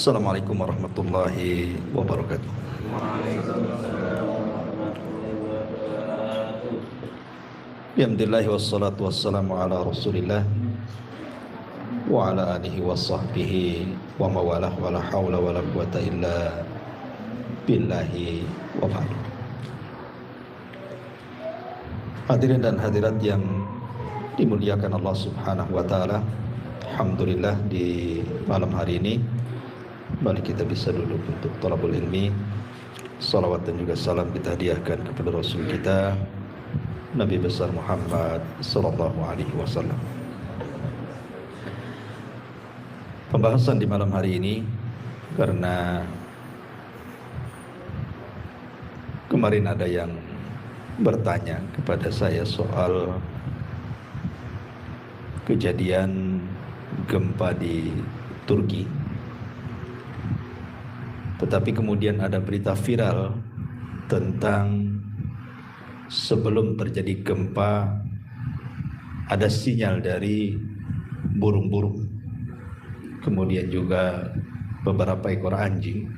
Assalamualaikum warahmatullahi wabarakatuh. Alhamdulillah wassalatu wassalamu ala Rasulillah wa ala alihi wa sahbihi wa mawalah wa la hawla wa la quwata illa billahi wa ba'du. Hadirin dan hadirat yang dimuliakan Allah Subhanahu wa taala, alhamdulillah di malam hari ini balik kita bisa duduk untuk thalabul ilmi. Salawat dan juga salam kita hadiahkan kepada Rasul kita Nabi besar Muhammad sallallahu alaihi wasallam. Pembahasan di malam hari ini karena kemarin ada yang bertanya kepada saya soal kejadian gempa di Turki. Tetapi kemudian ada berita viral tentang sebelum terjadi gempa ada sinyal dari burung-burung, kemudian juga beberapa ekor anjing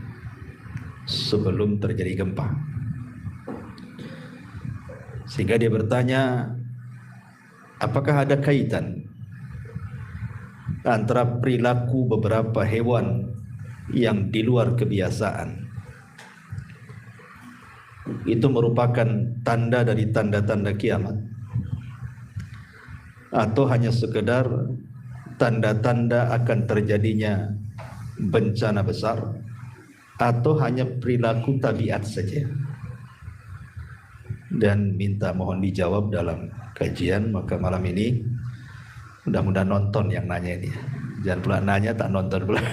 sebelum terjadi gempa. Sehingga dia bertanya, apakah ada kaitan antara perilaku beberapa hewan yang di luar kebiasaan itu merupakan tanda dari tanda-tanda kiamat, atau hanya sekedar tanda-tanda akan terjadinya bencana besar, atau hanya perilaku tabiat saja. Dan minta mohon dijawab dalam kajian. Maka malam ini mudah-mudahan nonton yang nanya ini, jangan pula nanya tak nonton pula.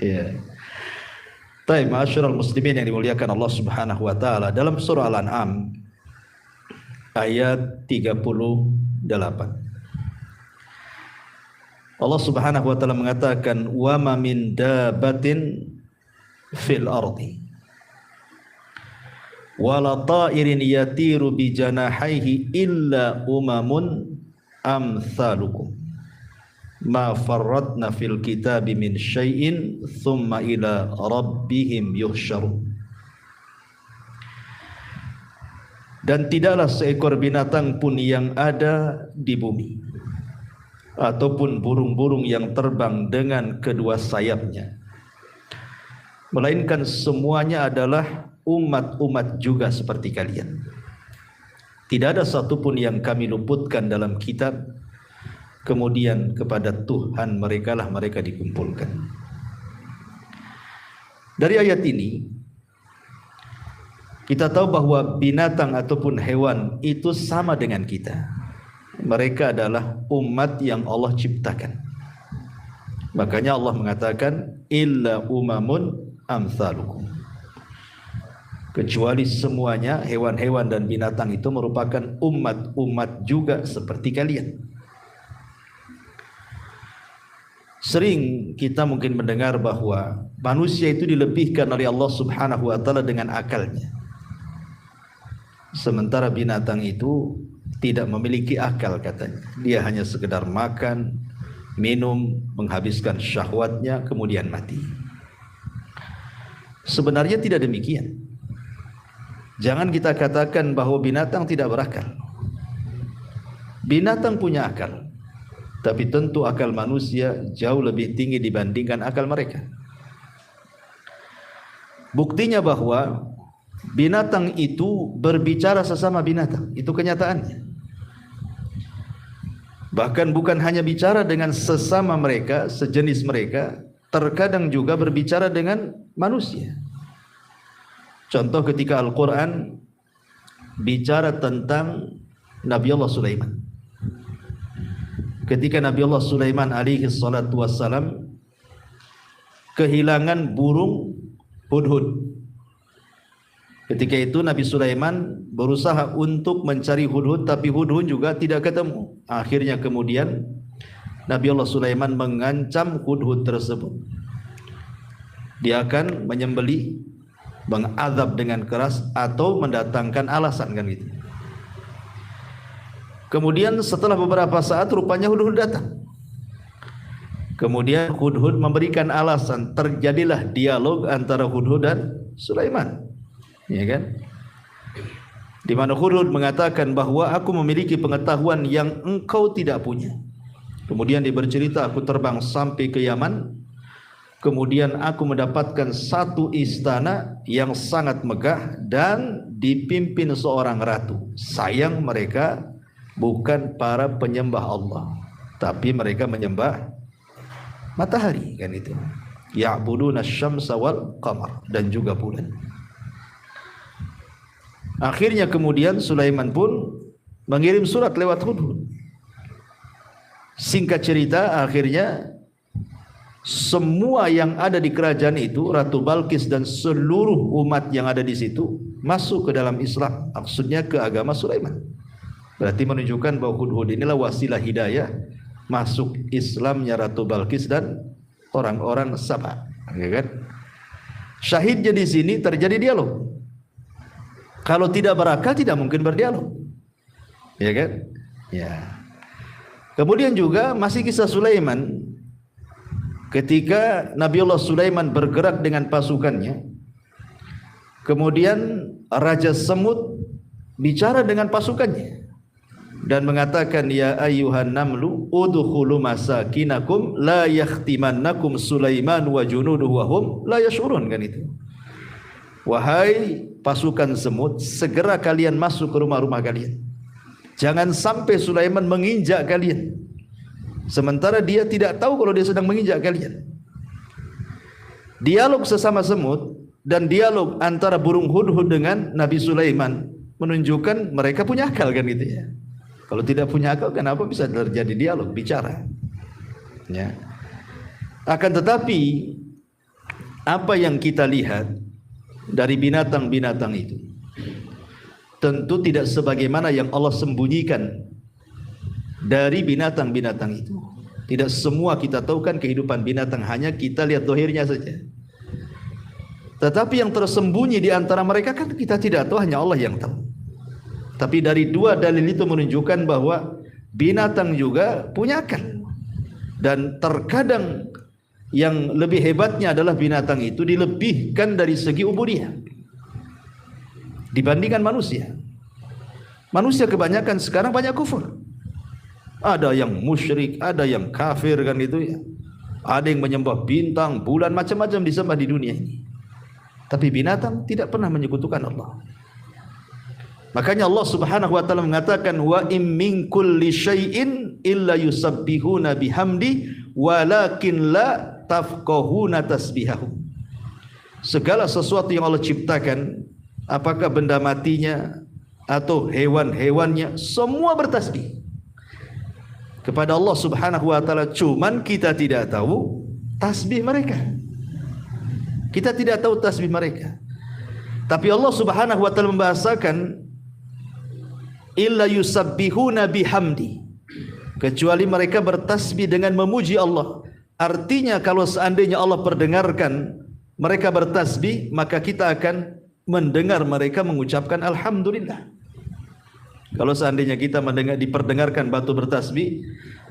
Ya. Baik, ma'asyiral muslimin yang dimuliakan Allah Subhanahu wa taala, dalam surah Al-An'am ayat 38 Allah Subhanahu wa taala mengatakan, wa ma min dabbatin fil ardi wala ta'irin yatiru bi janahihi illa umamun amsalukum ma farratna fil kitabi min syai'in thumma ila rabbihim yuhsyarun. Dan tidaklah seekor binatang pun yang ada di bumi ataupun burung-burung yang terbang dengan kedua sayapnya, melainkan semuanya adalah umat-umat juga seperti kalian. Tidak ada satupun yang kami luputkan dalam kitab, kemudian kepada Tuhan mereka lah mereka dikumpulkan. Dari ayat ini kita tahu bahwa binatang ataupun hewan itu sama dengan kita. Mereka adalah umat yang Allah ciptakan. Makanya Allah mengatakan illa umamun amsalukum, kecuali semuanya hewan-hewan dan binatang itu merupakan umat-umat juga seperti kalian. Sering kita mungkin mendengar bahwa manusia itu dilebihkan oleh Allah Subhanahu wa taala dengan akalnya, sementara binatang itu tidak memiliki akal katanya. Dia hanya sekedar makan, minum, menghabiskan syahwatnya, kemudian mati. Sebenarnya tidak demikian. Jangan kita katakan bahwa binatang tidak berakal. Binatang punya akal, tapi tentu akal manusia jauh lebih tinggi dibandingkan akal mereka. Buktinya bahwa binatang itu berbicara sesama binatang, itu kenyataannya. Bahkan bukan hanya bicara dengan sesama mereka, sejenis mereka, terkadang juga berbicara dengan manusia. Contoh ketika Al-Quran bicara tentang Nabi Allah Sulaiman. Ketika Nabi Allah Sulaiman alaihi salatu wassalam kehilangan burung hudhud. Ketika itu Nabi Sulaiman berusaha untuk mencari hudhud, tapi hudhud juga tidak ketemu. Akhirnya kemudian Nabi Allah Sulaiman mengancam hudhud tersebut. Dia akan menyembelih, mengazab dengan keras, atau mendatangkan alasan, kan gitu. Kemudian setelah beberapa saat rupanya hudhud datang. Kemudian Hudhud memberikan alasan, terjadilah dialog antara Hudhud dan Sulaiman, ya kan? Di mana Hudhud mengatakan bahwa aku memiliki pengetahuan yang engkau tidak punya. Kemudian dia bercerita, aku terbang sampai ke Yaman. Kemudian aku mendapatkan satu istana yang sangat megah dan dipimpin seorang ratu. Sayang mereka bukan para penyembah Allah, tapi mereka menyembah matahari, kan itu. Ya'buduna asy-syamsa wal qamar, dan juga bulan. Akhirnya kemudian Sulaiman pun mengirim surat lewat Hudhud. Singkat cerita, akhirnya semua yang ada di kerajaan itu, Ratu Balqis dan seluruh umat yang ada di situ masuk ke dalam Islam. Maksudnya ke agama Sulaiman. Berarti menunjukkan bahwa Hudhud inilah wasilah hidayah masuk Islamnya Ratu Balqis dan orang-orang Saba, ya kan? Syahidnya di sini terjadi dialog. Kalau tidak berakal tidak mungkin berdialog, ya kan? Ya. Kemudian juga masih kisah Sulaiman. Ketika Nabiullah Sulaiman bergerak dengan pasukannya, kemudian Raja Semut bicara dengan pasukannya dan mengatakan, ya ayyuhan namlu udkhulu masakinakum la yakhtimannakum Sulaiman wa junuduhu wa hum la yash'urun, kan itu. Wahai pasukan semut, segera kalian masuk ke rumah-rumah kalian. Jangan sampai Sulaiman menginjak kalian, sementara dia tidak tahu kalau dia sedang menginjak kalian. Dialog sesama semut dan dialog antara burung Hudhud dengan Nabi Sulaiman menunjukkan mereka punya akal, kan gitu ya. Kalau tidak punya akal, kenapa bisa terjadi dialog, bicara? Ya. Akan tetapi, apa yang kita lihat dari binatang-binatang itu tentu tidak sebagaimana yang Allah sembunyikan dari binatang-binatang itu. Tidak semua kita tahu kan kehidupan binatang, hanya kita lihat dohirnya saja. Tetapi yang tersembunyi di antara mereka kan kita tidak tahu, hanya Allah yang tahu. Tapi dari dua dalil itu menunjukkan bahwa binatang juga punya akal. Dan terkadang yang lebih hebatnya adalah binatang itu dilebihkan dari segi ubudiyah dibandingkan manusia. Manusia kebanyakan sekarang banyak kufur. Ada yang musyrik, ada yang kafir, kan itu ya. Ada yang menyembah bintang, bulan, macam-macam disembah di dunia ini. Tapi binatang tidak pernah menyekutukan Allah. Makanya Allah Subhanahu wa taala mengatakan, wa im min kulli syai'in illa yusabbihuna bihamdi walakin la tafqahuna tasbihahum. Segala sesuatu yang Allah ciptakan, apakah benda matinya atau hewan-hewannya, semua bertasbih kepada Allah Subhanahu wa taala. Cuman kita tidak tahu tasbih mereka. Kita tidak tahu tasbih mereka. Tapi Allah Subhanahu wa taala membahasakan illa yusabbihuna bihamdi, kecuali mereka bertasbih dengan memuji Allah. Artinya kalau seandainya Allah perdengarkan mereka bertasbih, maka kita akan mendengar mereka mengucapkan alhamdulillah. Kalau seandainya kita mendengar diperdengarkan batu bertasbih,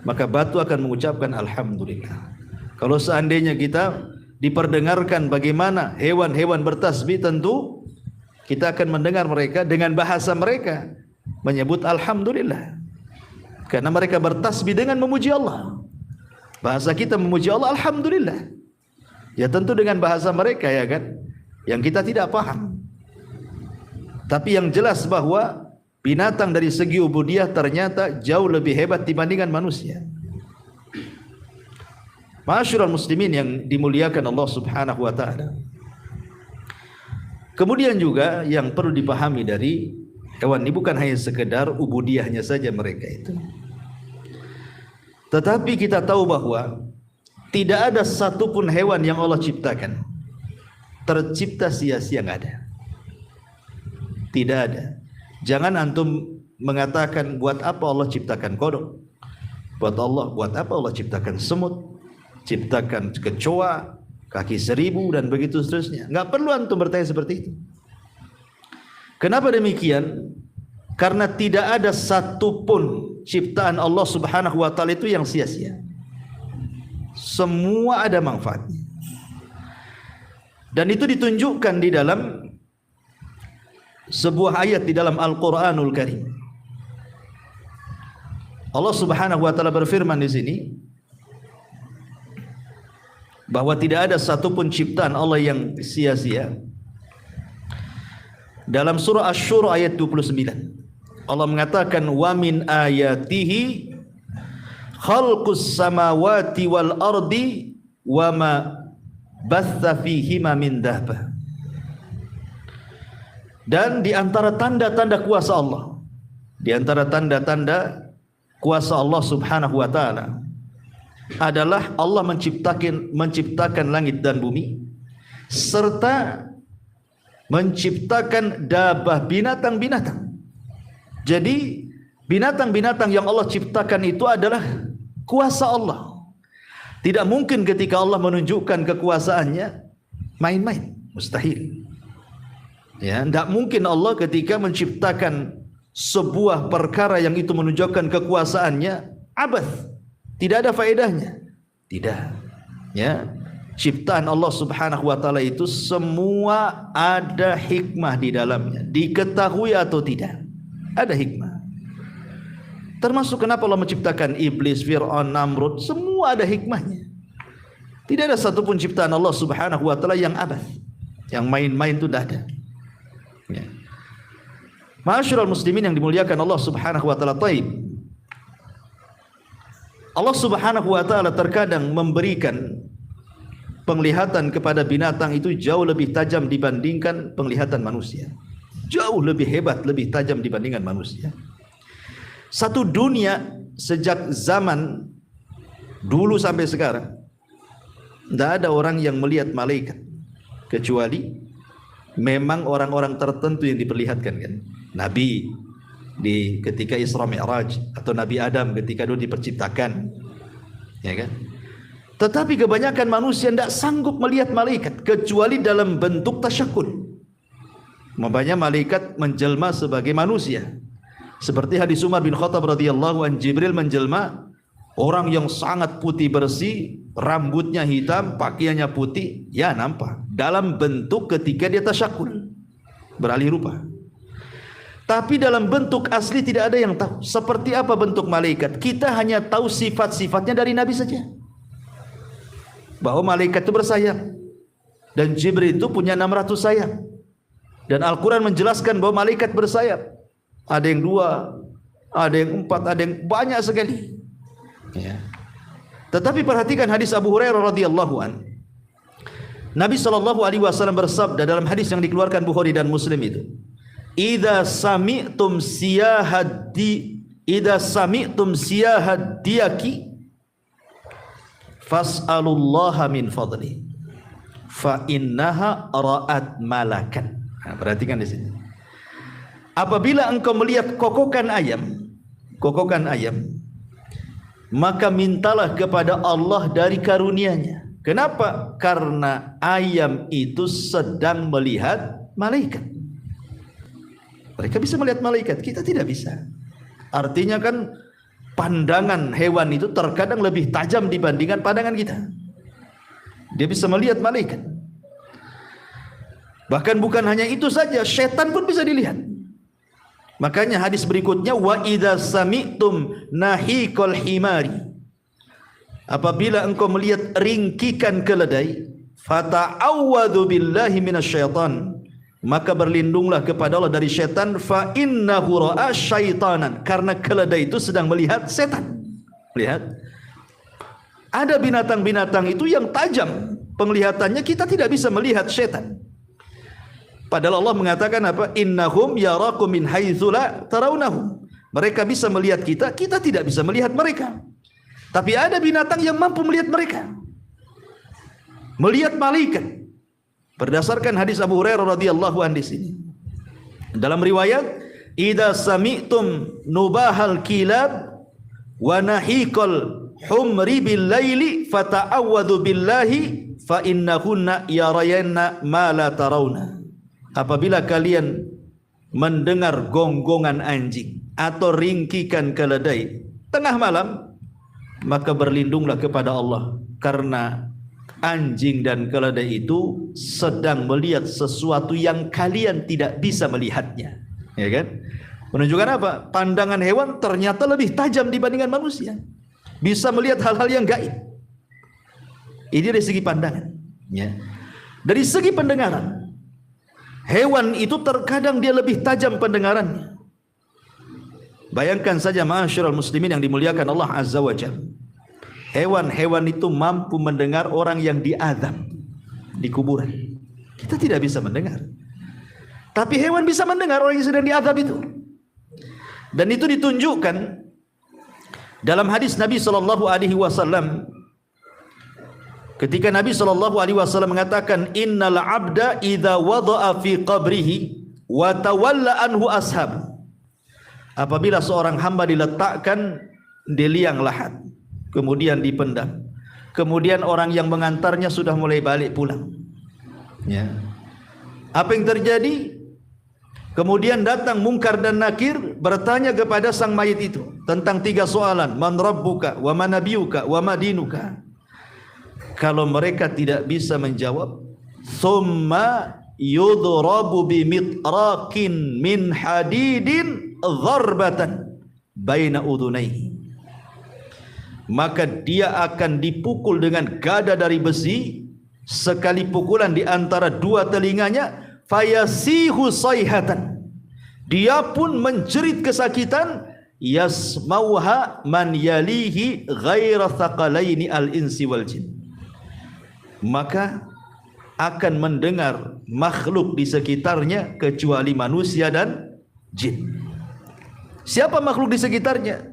maka batu akan mengucapkan alhamdulillah. Kalau seandainya kita diperdengarkan bagaimana hewan-hewan bertasbih, tentu kita akan mendengar mereka dengan bahasa mereka menyebut alhamdulillah, karena mereka bertasbih dengan memuji Allah. Bahasa kita memuji Allah alhamdulillah, ya tentu dengan bahasa mereka, ya kan, yang kita tidak paham. Tapi yang jelas bahwa binatang dari segi ubudiyah ternyata jauh lebih hebat dibandingkan manusia. Ma'asyiral muslimin yang dimuliakan Allah Subhanahu wa taala. Kemudian juga yang perlu dipahami dari hewan ini bukan hanya sekedar ubudiyahnya saja mereka itu. Tetapi kita tahu bahwa tidak ada satupun hewan yang Allah ciptakan tercipta sia-sia, nggak ada. Tidak ada. Jangan antum mengatakan buat apa Allah ciptakan kodok, buat apa Allah ciptakan semut, ciptakan kecoa, kaki seribu dan begitu seterusnya. Nggak perlu antum bertanya seperti itu. Kenapa demikian? Karena tidak ada satupun ciptaan Allah Subhanahu wa taala itu yang sia-sia. Semua ada manfaatnya. Dan itu ditunjukkan di dalam sebuah ayat di dalam Al-Qur'anul Karim. Allah Subhanahu wa taala berfirman di sini bahwa tidak ada satupun ciptaan Allah yang sia-sia. Dalam surah Asy-Syura ayat 29, Allah mengatakan wa min ayatihi khalqus samawati wal ardi wa ma batha fihima min dabbah. Dan di antara tanda-tanda kuasa Allah, di antara tanda-tanda kuasa Allah Subhanahu wa taala adalah Allah menciptakan langit dan bumi serta menciptakan dabah, binatang-binatang. Jadi binatang-binatang yang Allah ciptakan itu adalah kuasa Allah. Tidak mungkin ketika Allah menunjukkan kekuasaannya main-main, mustahil. Ya, tidak mungkin Allah ketika menciptakan sebuah perkara yang itu menunjukkan kekuasaannya abath, tidak ada faedahnya. Tidak. Ya, ciptaan Allah Subhanahu wa taala itu semua ada hikmah di dalamnya, diketahui atau tidak, ada hikmah. Termasuk kenapa Allah menciptakan iblis, Fir'aun, Namrud, semua ada hikmahnya. Tidak ada satupun ciptaan Allah Subhanahu wa taala yang abath, yang main-main itu tidak ada. Ya. Ma'asyiral muslimin yang dimuliakan Allah Subhanahu wa taala, taib. Allah Subhanahu wa taala terkadang memberikan penglihatan kepada binatang itu jauh lebih tajam dibandingkan penglihatan manusia. Jauh lebih hebat, lebih tajam dibandingkan manusia. Satu dunia sejak zaman dulu sampai sekarang tidak ada orang yang melihat malaikat kecuali memang orang-orang tertentu yang diperlihatkan, kan? Nabi di ketika Isra Mi'raj, atau Nabi Adam ketika dulu diperciptakan, ya kan? Tetapi kebanyakan manusia tidak sanggup melihat malaikat kecuali dalam bentuk tasyakul. Makanya malaikat menjelma sebagai manusia. Seperti hadis Umar bin Khattab radhiyallahu an, Jibril menjelma orang yang sangat putih bersih, rambutnya hitam, pakaiannya putih, ya nampak dalam bentuk ketika dia tasyakul, beralih rupa. Tapi dalam bentuk asli tidak ada yang tahu seperti apa bentuk malaikat. Kita hanya tahu sifat-sifatnya dari Nabi saja, bahwa malaikat itu bersayap dan Jibril itu punya 600 sayap. Dan Al-Quran menjelaskan bahwa malaikat bersayap. Ada yang 2, ada yang 4, ada yang banyak sekali. Ya. Tetapi perhatikan hadis Abu Hurairah radhiyallahu an. Nabi SAW bersabda dalam hadis yang dikeluarkan Bukhari dan Muslim itu, Idza sami'tum siyahad diyaki fas'alullaha min fadli fa innaha ra'at malakan. Nah, perhatikan di sini. Apabila engkau melihat kokokan ayam, maka mintalah kepada Allah dari karunia-Nya. Kenapa? Karena ayam itu sedang melihat malaikat. Mereka bisa melihat malaikat, kita tidak bisa. Artinya kan pandangan hewan itu terkadang lebih tajam dibandingkan pandangan kita. Dia bisa melihat malaikat. Bahkan bukan hanya itu saja, setan pun bisa dilihat. Makanya hadis berikutnya, wa idza sami'tum nahiqal himari, apabila engkau melihat ringkikan keledai, fata'awwadhu billahi minasyaitan, maka berlindunglah kepada Allah dari syaitan, fa innahu ra'a syaitanan, karena keledai itu sedang melihat setan. Lihat, ada binatang-binatang itu yang tajam penglihatannya, kita tidak bisa melihat setan. Padahal Allah mengatakan apa? Innahum yarakum min haitsu la tarawnahum. Mereka bisa melihat kita, kita tidak bisa melihat mereka. Tapi ada binatang yang mampu melihat mereka. Melihat malaikat. Berdasarkan hadis Abu Hurairah radhiyallahu anhu di sini. Dalam riwayat, idza sami'tum nubahal kilab wa nahiqal humri bil laili fata'awwadhu billahi fa innahunna yarayanna ma la tarawna. Apabila kalian mendengar gonggongan anjing atau ringkikan keledai tengah malam, maka berlindunglah kepada Allah, Karena anjing dan keledai itu sedang melihat sesuatu yang kalian tidak bisa melihatnya, ya kan? Menunjukkan apa? Pandangan hewan ternyata lebih tajam dibandingkan manusia. Bisa melihat hal-hal yang gaib. Ini dari segi pandangan, ya. Dari segi pendengaran, hewan itu terkadang dia lebih tajam pendengarannya. Bayangkan saja ma'asyiral muslimin yang dimuliakan Allah Azza wa Jalla. Hewan-hewan itu mampu mendengar orang yang diazab di kuburan. Kita tidak bisa mendengar. Tapi hewan bisa mendengar orang yang sedang diazab itu. Dan itu ditunjukkan dalam hadis Nabi SAW. Ketika Nabi SAW mengatakan, Innal abda idza wada'a fi qabrihi wa tawalla anhu ashab. Apabila seorang hamba diletakkan di liang lahat, kemudian dipendam, kemudian orang yang mengantarnya sudah mulai balik pulang, ya. Apa yang terjadi? Kemudian datang Munkar dan Nakir bertanya kepada sang mayit itu tentang 3 soalan. Man rabbuka wa man nabiyuka wa ma dinuka. Kalau mereka tidak bisa menjawab, thumma yudrabu bimitrakin min hadidin dharbatan baina udhunaihi. Maka dia akan dipukul dengan gada dari besi, sekali pukulan di antara 2 telinganya, fayasihu sayhatan, dia pun menjerit kesakitan, yasmauha man yalihi ghaira thaqalaini al-insi wal jin. Maka akan mendengar makhluk di sekitarnya kecuali manusia dan jin. Siapa makhluk di sekitarnya?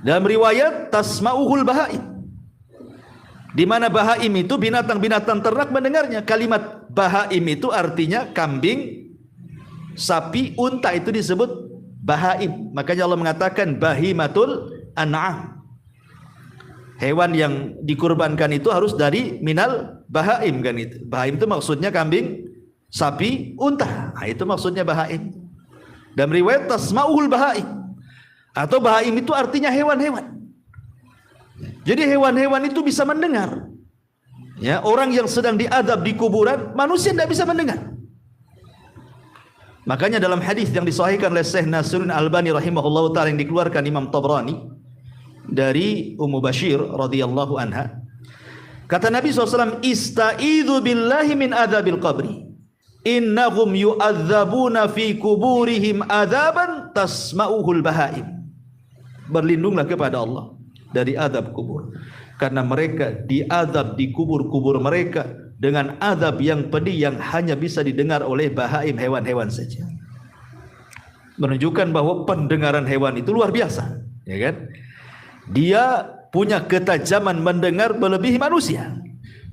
Dalam riwayat tasma'uhul bahaim, di mana bahaim itu binatang-binatang ternak mendengarnya. Kalimat bahaim itu artinya kambing, sapi, unta, itu disebut bahaim. Makanya Allah mengatakan bahimatul an'am. Hewan yang dikurbankan itu harus dari minal bahaim, kan itu. Bahaim itu maksudnya kambing, sapi, unta. Nah, itu maksudnya bahaim. Dalam riwayat tasma'uhul bahaim, atau bahaim itu artinya hewan-hewan. Jadi hewan-hewan itu bisa mendengar. Ya, orang yang sedang diadab di kuburan, manusia tidak bisa mendengar. Makanya dalam hadis yang disahihkan oleh Syekh Nasiruddin Albani rahimahullahu taala yang dikeluarkan Imam Tabrani dari Ummu Bashir radhiyallahu anha, kata Nabi SAW, ista'idzu billahi min adzabil qabri, innahum yu'adzabuna fi kuburihim adzaban tasma'uhul bahaim. Berlindunglah kepada Allah dari azab kubur, karena mereka diazab di kubur-kubur mereka dengan azab yang pedih yang hanya bisa didengar oleh bahaim, hewan-hewan saja. Menunjukkan bahwa pendengaran hewan itu luar biasa, ya kan? Dia punya ketajaman mendengar melebihi manusia,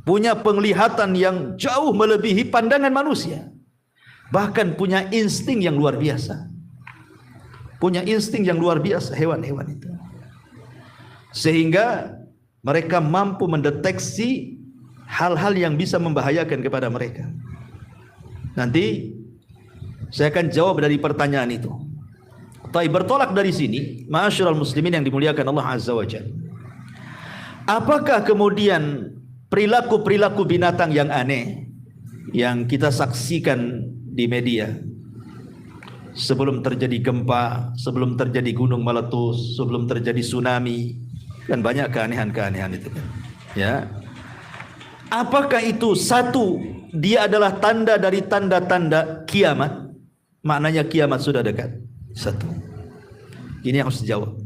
punya penglihatan yang jauh melebihi pandangan manusia, bahkan punya insting yang luar biasa. Punya insting yang luar biasa hewan-hewan itu, sehingga mereka mampu mendeteksi hal-hal yang bisa membahayakan kepada mereka. Nanti saya akan jawab dari pertanyaan itu. Tapi bertolak dari sini, ma'asyiral muslimin yang dimuliakan Allah Azza wa Jalla, apakah kemudian perilaku-perilaku binatang yang aneh yang kita saksikan di media, sebelum terjadi gempa, sebelum terjadi gunung meletus, sebelum terjadi tsunami, kan banyak keanehan-keanehan itu kan, ya. Apakah itu satu, dia adalah tanda dari tanda-tanda kiamat? Maknanya kiamat sudah dekat. Satu, ini yang harus dijawab.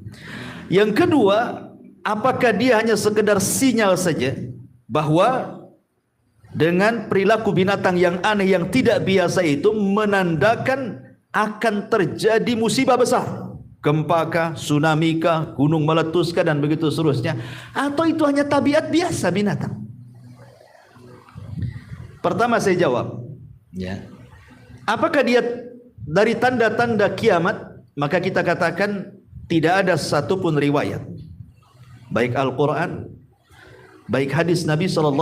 Yang kedua, apakah dia hanya sekedar sinyal saja bahwa dengan perilaku binatang yang aneh yang tidak biasa itu menandakan akan terjadi musibah besar, gempa kah, tsunami kah, gunung meletus kah, dan begitu seterusnya? Atau itu hanya tabiat biasa binatang? Pertama saya jawab, ya. Apakah dia dari tanda-tanda kiamat? Maka kita katakan tidak ada satupun riwayat, baik Al-Quran, baik hadis Nabi SAW,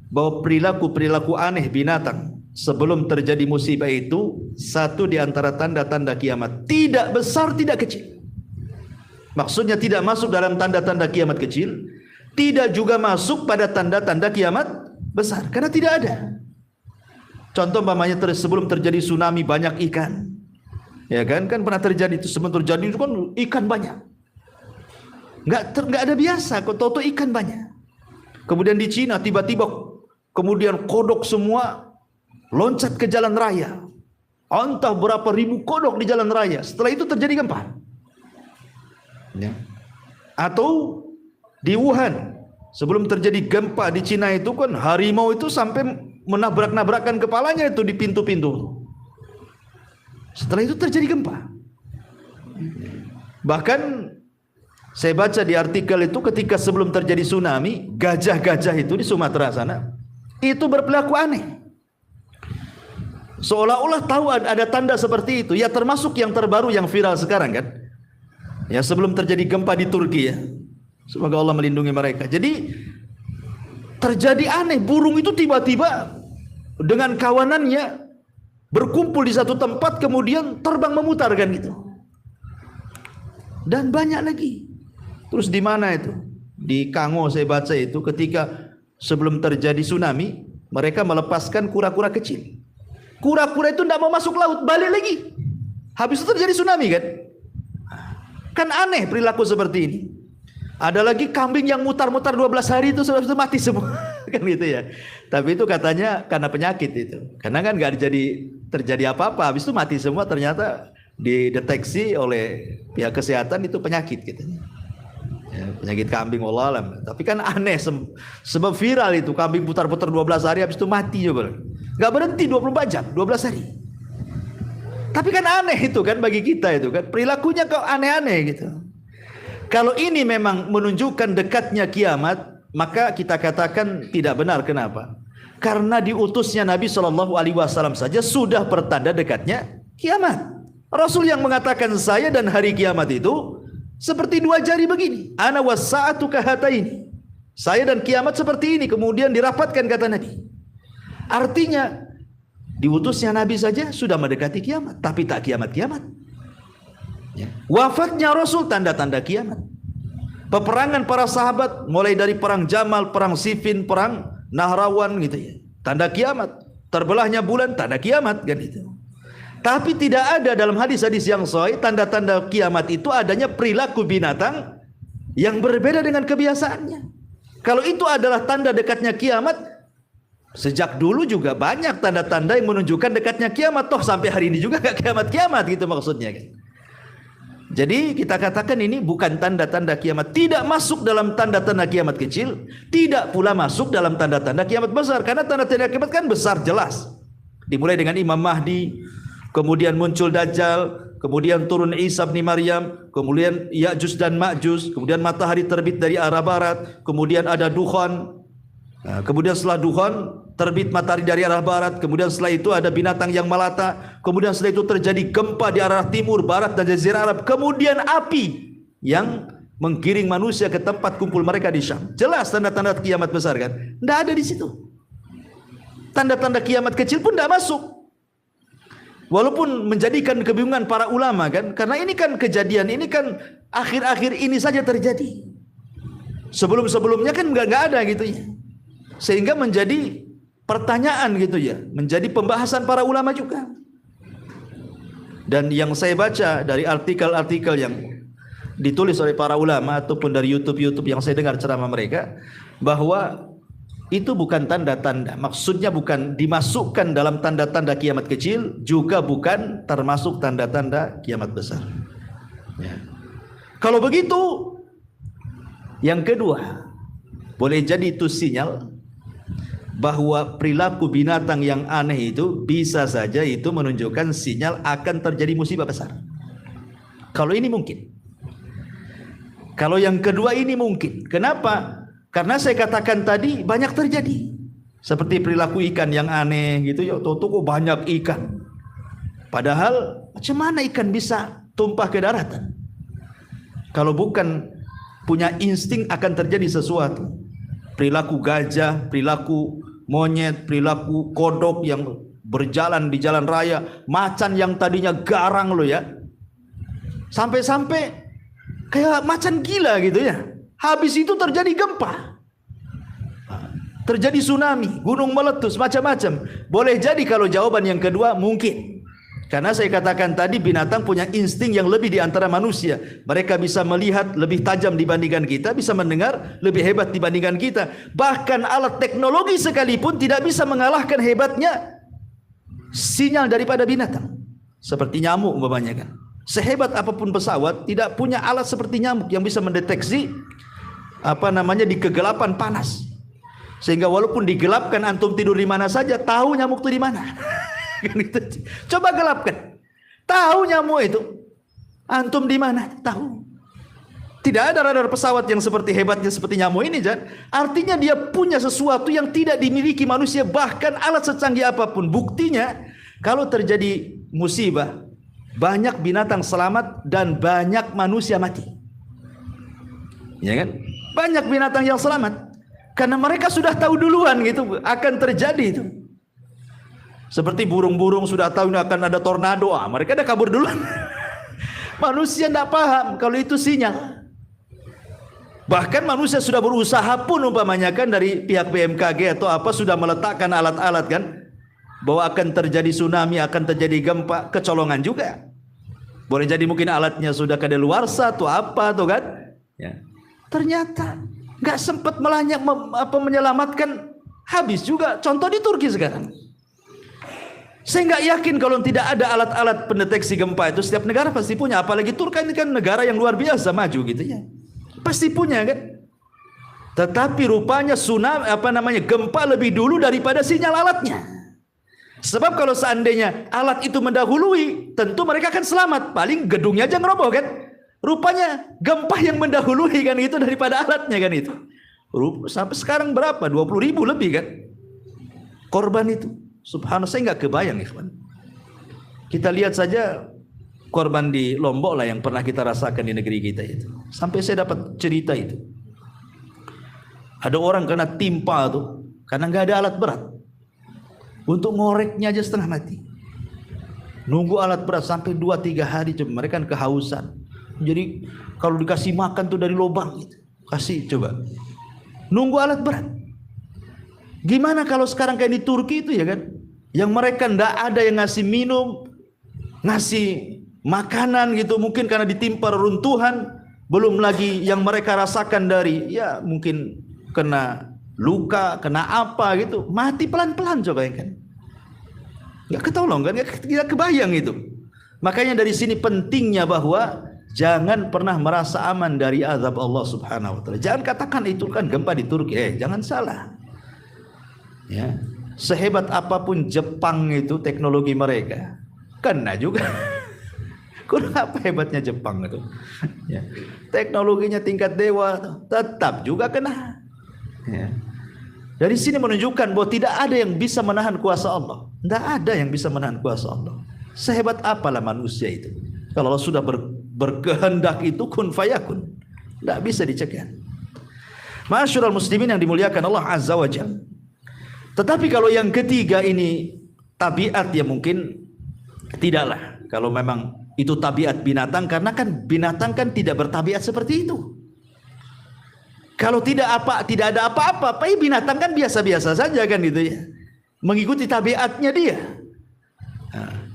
bahwa perilaku-perilaku aneh binatang sebelum terjadi musibah itu satu di antara tanda-tanda kiamat. Tidak besar, tidak kecil. Maksudnya tidak masuk dalam tanda-tanda kiamat kecil, tidak juga masuk pada tanda-tanda kiamat besar, karena tidak ada. Contoh umpamanya sebelum terjadi tsunami banyak ikan, ya kan pernah terjadi itu. Sebelum terjadi itu kan ikan banyak, nggak ada biasa, kok tahu ikan banyak. Kemudian di Cina tiba-tiba kemudian kodok semua loncat ke jalan raya, entah berapa ribu kodok di jalan raya. Setelah itu terjadi gempa, ya. Atau di Wuhan sebelum terjadi gempa di Cina itu kan harimau itu sampai menabrak-nabrakan kepalanya itu di pintu-pintu. Setelah itu terjadi gempa. Bahkan saya baca di artikel itu ketika sebelum terjadi tsunami, gajah-gajah itu di Sumatera sana itu berperilaku aneh, seolah-olah tahu ada tanda seperti itu. Ya termasuk yang terbaru yang viral sekarang kan, ya sebelum terjadi gempa di Turki ya. Semoga Allah melindungi mereka. Jadi terjadi aneh, burung itu tiba-tiba dengan kawanannya berkumpul di satu tempat kemudian terbang memutar kan gitu. Dan banyak lagi. Terus di mana itu? Di Kango saya baca itu ketika sebelum terjadi tsunami, mereka melepaskan kura-kura kecil. Kura-kura itu tidak mau masuk laut, balik lagi. Habis itu terjadi tsunami kan? Kan aneh perilaku seperti ini. Ada lagi kambing yang mutar-mutar 12 hari itu sudah mati semua. Kan gitu ya. Tapi itu katanya karena penyakit itu. Karena kan nggak terjadi apa-apa, habis itu mati semua, ternyata dideteksi oleh pihak kesehatan itu penyakit gitu. Ya, penyakit kambing wallahualam. Tapi kan aneh sebab viral itu kambing putar-putar 12 hari habis itu mati juga. Nggak berhenti 24 jam, 12 hari. Tapi kan aneh itu kan bagi kita itu kan. Perilakunya kok aneh-aneh gitu. Kalau ini memang menunjukkan dekatnya kiamat, maka kita katakan tidak benar. Kenapa? Karena diutusnya Nabi SAW saja sudah pertanda dekatnya kiamat. Rasul yang mengatakan saya dan hari kiamat itu seperti dua jari begini. Ana was-sa'atu kahataini. Saya dan kiamat seperti ini. Kemudian dirapatkan kata Nabi. Artinya diutusnya Nabi saja sudah mendekati kiamat, tapi tak kiamat-kiamat. Ya. Wafatnya Rasul tanda-tanda kiamat. Peperangan para sahabat mulai dari perang Jamal, perang Siffin, perang Nahrawan gitu ya. Tanda kiamat. Terbelahnya bulan tanda kiamat kan itu. Tapi tidak ada dalam hadis-hadis yang sahih tanda-tanda kiamat itu adanya perilaku binatang yang berbeda dengan kebiasaannya. Kalau itu adalah tanda dekatnya kiamat, sejak dulu juga banyak tanda-tanda yang menunjukkan dekatnya kiamat. Toh sampai hari ini juga gak kiamat-kiamat gitu maksudnya kan. Jadi kita katakan ini bukan tanda-tanda kiamat, tidak masuk dalam tanda-tanda kiamat kecil, tidak pula masuk dalam tanda-tanda kiamat besar. Karena tanda-tanda kiamat kan besar jelas. Dimulai dengan Imam Mahdi, kemudian muncul Dajjal, kemudian turun Isa bin Maryam, kemudian Ya'juj dan Ma'juj, kemudian matahari terbit dari arah barat, kemudian ada dukhan. Nah, kemudian setelah dukhan terbit matahari dari arah barat, kemudian setelah itu ada binatang yang melata, kemudian setelah itu terjadi gempa di arah timur, barat dan jazirah Arab, kemudian api yang menggiring manusia ke tempat kumpul mereka di Syam. Jelas tanda-tanda kiamat besar kan? Tidak ada di situ. Tanda-tanda kiamat kecil pun tidak masuk. Walaupun menjadikan kebingungan para ulama kan, karena ini kan kejadian ini kan akhir-akhir ini saja terjadi. Sebelum-sebelumnya kan nggak ada gitu ya. Sehingga menjadi pertanyaan gitu ya, menjadi pembahasan para ulama juga. Dan yang saya baca dari artikel-artikel yang ditulis oleh para ulama ataupun dari YouTube yang saya dengar ceramah mereka, bahwa itu bukan tanda-tanda, maksudnya bukan dimasukkan dalam tanda-tanda kiamat kecil, juga bukan termasuk tanda-tanda kiamat besar ya. Kalau begitu, yang kedua, boleh jadi itu sinyal bahwa perilaku binatang yang aneh itu bisa saja itu menunjukkan sinyal akan terjadi musibah besar. Kalau ini mungkin. Kalau yang kedua ini mungkin. Kenapa? Karena saya katakan tadi banyak terjadi. Seperti perilaku ikan yang aneh gitu ya, kok banyak ikan. Padahal macam mana ikan bisa tumpah ke daratan? Kalau bukan punya insting akan terjadi sesuatu. Perilaku gajah, perilaku monyet, perilaku kodok yang berjalan di jalan raya, macan yang tadinya garang loh ya, sampai-sampai kayak macan gila gitu ya. Habis itu terjadi gempa, terjadi tsunami, gunung meletus, macam-macam. Boleh jadi kalau jawaban yang kedua mungkin. Karena saya katakan tadi binatang punya insting yang lebih di antara manusia. Mereka bisa melihat lebih tajam dibandingkan kita, bisa mendengar lebih hebat dibandingkan kita. Bahkan alat teknologi sekalipun tidak bisa mengalahkan hebatnya sinyal daripada binatang. Seperti nyamuk umpamanya kan. Sehebat apapun pesawat tidak punya alat seperti nyamuk yang bisa mendeteksi di kegelapan panas. Sehingga walaupun digelapkan antum tidur di mana saja, tahu nyamuk itu di mana. Coba gelapkan, tahu nyamuk itu antum di mana, tahu. Tidak ada radar pesawat yang seperti hebatnya seperti nyamuk ini, Jan. Artinya dia punya sesuatu yang tidak dimiliki manusia, bahkan alat secanggih apapun. Buktinya kalau terjadi musibah, banyak binatang selamat dan banyak manusia mati. Ya kan? Banyak binatang yang selamat karena mereka sudah tahu duluan gitu akan terjadi itu. Seperti burung-burung sudah tahu akan ada tornado, mereka dah kabur duluan. Manusia tidak paham kalau itu sinyal. Bahkan manusia sudah berusaha pun umpamanya kan dari pihak BMKG atau apa sudah meletakkan alat-alat kan bahwa akan terjadi tsunami, akan terjadi gempa, kecolongan juga. Boleh jadi mungkin alatnya sudah kadaluarsa atau apa tuh kan? Ya. Ternyata nggak sempat menyelamatkan, habis juga. Contoh di Turki sekarang. Saya nggak yakin kalau tidak ada alat-alat pendeteksi gempa itu setiap negara pasti punya. Apalagi Turki ini kan negara yang luar biasa maju gitu ya, pasti punya kan. Tetapi rupanya tsunami gempa lebih dulu daripada sinyal alatnya. Sebab kalau seandainya alat itu mendahului, tentu mereka akan selamat. Paling gedungnya aja ngeroboh kan. Rupanya gempa yang mendahului kan itu daripada alatnya kan itu. Sampai sekarang berapa? 20.000 lebih kan korban itu. Subhanallah, saya nggak kebayang ikhwan. Kita lihat saja korban di Lombok lah yang pernah kita rasakan di negeri kita itu. Sampai saya dapat cerita itu. Ada orang kena timpa tuh karena nggak ada alat berat. Untuk ngoreknya aja setengah mati. Nunggu alat berat sampai 2-3 hari coba. Mereka kan kehausan. Jadi kalau dikasih makan tuh dari lubang gitu. Kasih coba. Nunggu alat berat. Gimana kalau sekarang kayak di Turki itu ya kan? Yang mereka ndak ada yang ngasih minum, ngasih makanan gitu, mungkin karena ditimpa reruntuhan, belum lagi yang mereka rasakan dari ya mungkin kena luka, kena apa gitu, mati pelan-pelan coba ya kan. Nggak ketolong kan, nggak kebayang itu. Makanya dari sini pentingnya bahwa jangan pernah merasa aman dari azab Allah Subhanahu wa taala. Jangan katakan itu kan gempa di Turki. Jangan salah. Ya, sehebat apapun Jepang itu teknologi mereka, kena juga. Kurang apa hebatnya Jepang itu? Ya. Teknologinya tingkat dewa, tetap juga kena. Ya. Dari sini menunjukkan bahwa tidak ada yang bisa menahan kuasa Allah. Tidak ada yang bisa menahan kuasa Allah. Sehebat apalah manusia itu. Kalau Allah sudah berkehendak itu kun fayakun, tidak bisa dicegah. Ma'asyiral muslimin yang dimuliakan Allah Azza wa Jalla. Tetapi kalau yang ketiga ini tabiat, ya mungkin tidaklah. Kalau memang itu tabiat binatang, karena kan binatang kan tidak bertabiat seperti itu. Kalau tidak ada apa-apa, binatang kan biasa-biasa saja kan gitu ya, mengikuti tabiatnya dia.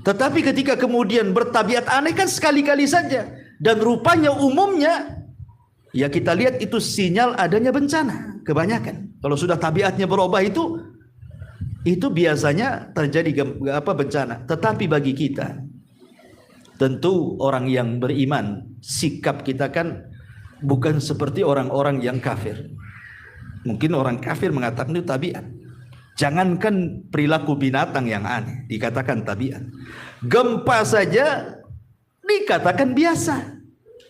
Tetapi ketika kemudian bertabiat aneh kan sekali-kali saja, dan rupanya umumnya ya kita lihat itu sinyal adanya bencana. Kebanyakan kalau sudah tabiatnya berubah itu biasanya terjadi bencana. Tetapi bagi kita, tentu orang yang beriman, sikap kita kan bukan seperti orang-orang yang kafir. Mungkin orang kafir mengatakan itu tabiat. Jangankan perilaku binatang yang aneh dikatakan tabiat. Gempa saja dikatakan biasa.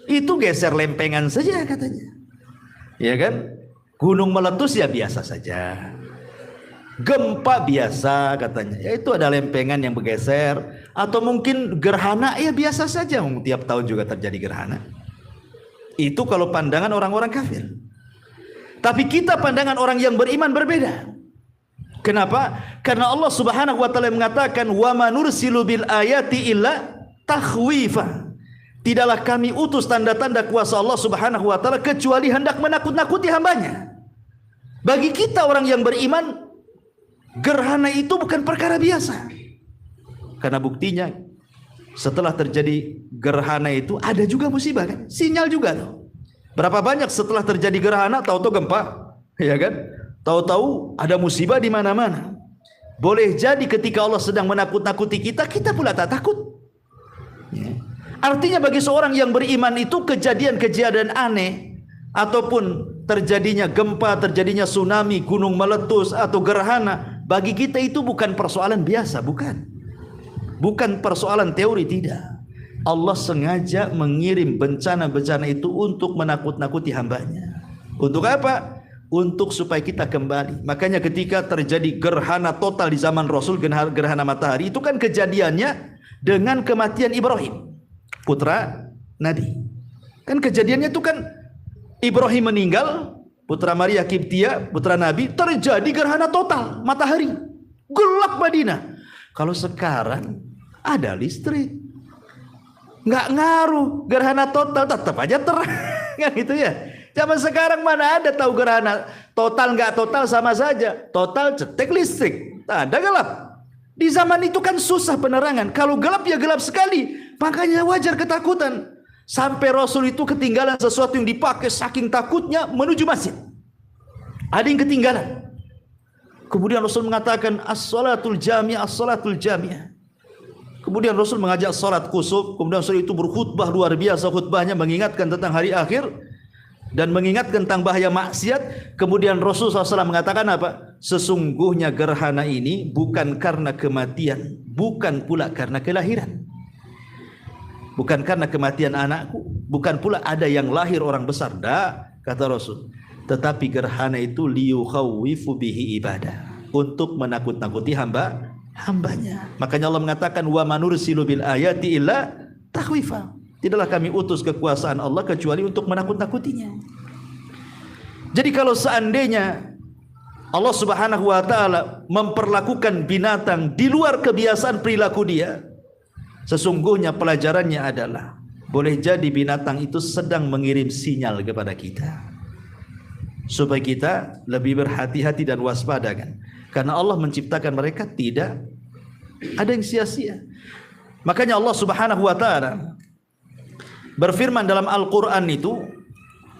Itu geser lempengan saja katanya. Ya kan? Gunung meletus ya biasa saja. Gempa biasa katanya. Ya itu ada lempengan yang bergeser. Atau mungkin gerhana ya biasa saja. Tiap tahun juga terjadi gerhana. Itu kalau pandangan orang-orang kafir. Tapi kita pandangan orang yang beriman berbeda. Kenapa? Karena Allah Subhanahu wa taala mengatakan wa ma nursilu bil ayati illa takhwifa. tidaklah kami utus tanda-tanda kuasa Allah Subhanahu wa taala kecuali hendak menakut-nakuti hambanya. Bagi kita orang yang beriman, gerhana itu bukan perkara biasa. Karena buktinya setelah terjadi gerhana itu ada juga musibah kan? Sinyal juga tuh. Berapa banyak setelah terjadi gerhana tahu-tahu gempa, ya kan? Tahu-tahu ada musibah di mana-mana. Boleh jadi ketika Allah sedang menakut-nakuti kita, kita pula tak takut. Ya. Artinya bagi seorang yang beriman itu kejadian-kejadian aneh ataupun terjadinya gempa, terjadinya tsunami, gunung meletus atau gerhana, bagi kita itu bukan persoalan biasa, bukan. Bukan persoalan teori, tidak. Allah sengaja mengirim bencana-bencana itu untuk menakut-nakuti hambanya. Untuk apa? Untuk supaya kita kembali. Makanya ketika terjadi gerhana total di zaman Rasul, gerhana matahari, itu kan kejadiannya dengan kematian Ibrahim, putra Nabi. Kan kejadiannya itu kan Ibrahim meninggal, putra Maria Kiptia, putra Nabi, terjadi gerhana total matahari, gelap Madinah. Kalau sekarang ada listrik, nggak ngaruh, gerhana total tetap aja terang, kan gitu ya. Zaman sekarang mana ada tahu gerhana total nggak total sama saja. Total cetek listrik, tak ada gelap. Di zaman itu kan susah penerangan. Kalau gelap ya gelap sekali. Makanya wajar ketakutan. Sampai Rasul itu ketinggalan sesuatu yang dipakai, saking takutnya menuju masjid. Ada yang ketinggalan. Kemudian Rasul mengatakan as-salatul jami'ah, as-salatul jami'ah. Kemudian Rasul mengajak salat kusuf. Kemudian Rasul itu berkhutbah luar biasa, khutbahnya mengingatkan tentang hari akhir dan mengingatkan tentang bahaya maksiat. Kemudian Rasul SAW mengatakan apa? Sesungguhnya gerhana ini bukan karena kematian, bukan pula karena kelahiran, bukan karena kematian anakku, bukan pula ada yang lahir orang besar. Dah, kata Rasul. Tetapi gerhana itu liyukhawifu bihi ibadah, untuk menakut-nakuti hambanya. Makanya Allah mengatakan wa manursilu bil ayati illa takhwifa. Tidaklah kami utus kekuasaan Allah kecuali untuk menakut-nakutinya. Jadi kalau seandainya Allah Subhanahu wa taala memperlakukan binatang di luar kebiasaan perilaku dia, sesungguhnya pelajarannya adalah boleh jadi binatang itu sedang mengirim sinyal kepada kita supaya kita lebih berhati-hati dan waspada kan. Karena Allah menciptakan mereka tidak ada yang sia-sia. Makanya Allah Subhanahu wa taala berfirman dalam Al-Quran itu,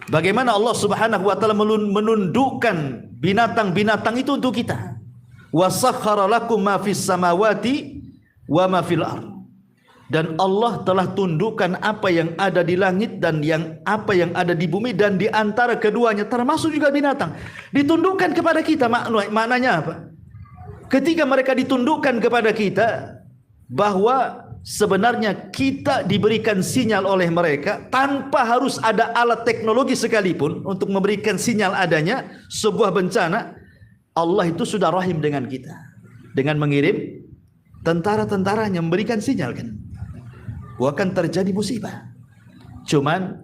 bagaimana Allah Subhanahu wa ta'ala menundukkan binatang-binatang itu untuk kita. Wa sakhkhara lakum ma fis samawati wa ma fil ardh. Dan Allah telah tundukkan apa yang ada di langit dan apa yang ada di bumi, dan di antara keduanya termasuk juga binatang. Ditundukkan kepada kita, maknanya apa? Ketika mereka ditundukkan kepada kita, bahwa sebenarnya kita diberikan sinyal oleh mereka tanpa harus ada alat teknologi sekalipun untuk memberikan sinyal adanya sebuah bencana. Allah itu sudah rahim dengan kita dengan mengirim tentara-tentaranya memberikan sinyal kan, akan terjadi musibah. Cuman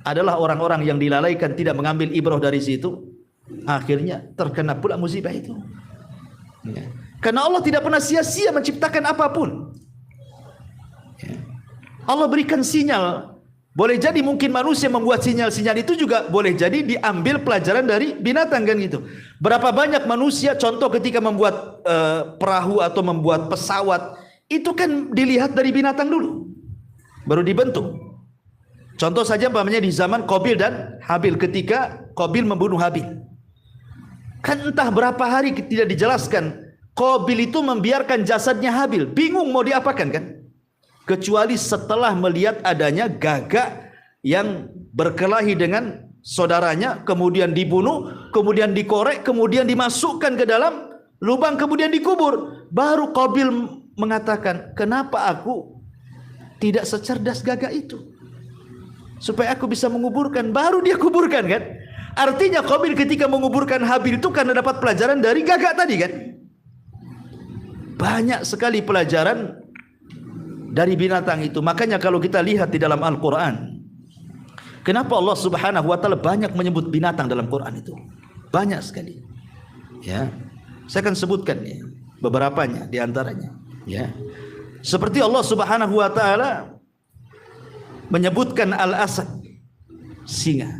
adalah orang-orang yang dilalaikan, tidak mengambil ibrah dari situ, akhirnya terkena pula musibah itu. Ya. Karena Allah tidak pernah sia-sia menciptakan apapun. Allah berikan sinyal. Boleh jadi mungkin manusia membuat sinyal-sinyal itu juga boleh jadi diambil pelajaran dari binatang kan gitu. Berapa banyak manusia contoh ketika membuat perahu atau membuat pesawat, itu kan dilihat dari binatang dulu baru dibentuk. Contoh saja umpamanya di zaman Qabil dan Habil, ketika Qabil membunuh Habil, kan entah berapa hari tidak dijelaskan. Qabil itu membiarkan jasadnya Habil, bingung mau diapakan kan, kecuali setelah melihat adanya gagak yang berkelahi dengan saudaranya, kemudian dibunuh, kemudian dikorek, kemudian dimasukkan ke dalam lubang, kemudian dikubur. Baru Qabil mengatakan, kenapa aku tidak secerdas gagak itu supaya aku bisa menguburkan. Baru dia kuburkan kan. Artinya Qabil ketika menguburkan Habil itu karena dapat pelajaran dari gagak tadi kan. Banyak sekali pelajaran dari binatang itu. Makanya kalau kita lihat di dalam Al-Quran, kenapa Allah Subhanahu wa ta'ala banyak menyebut binatang dalam Quran itu? Banyak sekali. Ya, saya akan sebutkan ya, beberapanya di antaranya. Ya, seperti Allah Subhanahu wa ta'ala menyebutkan al-asad, singa.